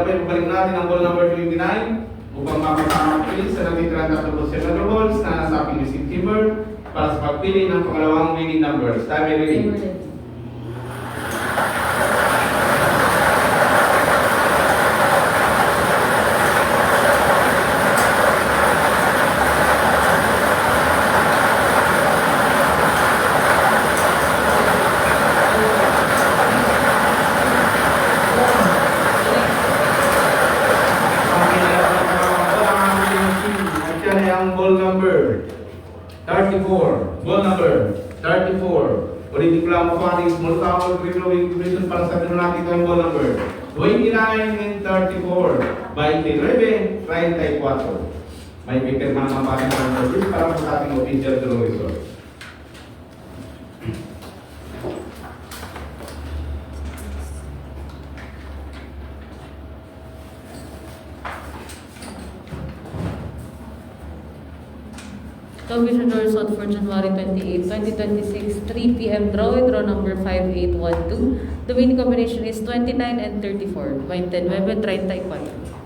sabay balik natin ang ball number 29 upang mapapili sa natitirang tatlong positional balls na nasa ating receive teamer para sa pagpili ng pangalawang winning numbers. Time ready. Ball number 34. Ball number 34. Ulitin ko lang po ating small tower revision para sa natin ito ang ball number 29 and 34. 29, 34. May pipirma naman pa ating service para po sa ating official draw result. Commission result for January 28, 2026, 3 p.m. draw with draw number 5812. The winning combination is 29 and 34. 29, 34.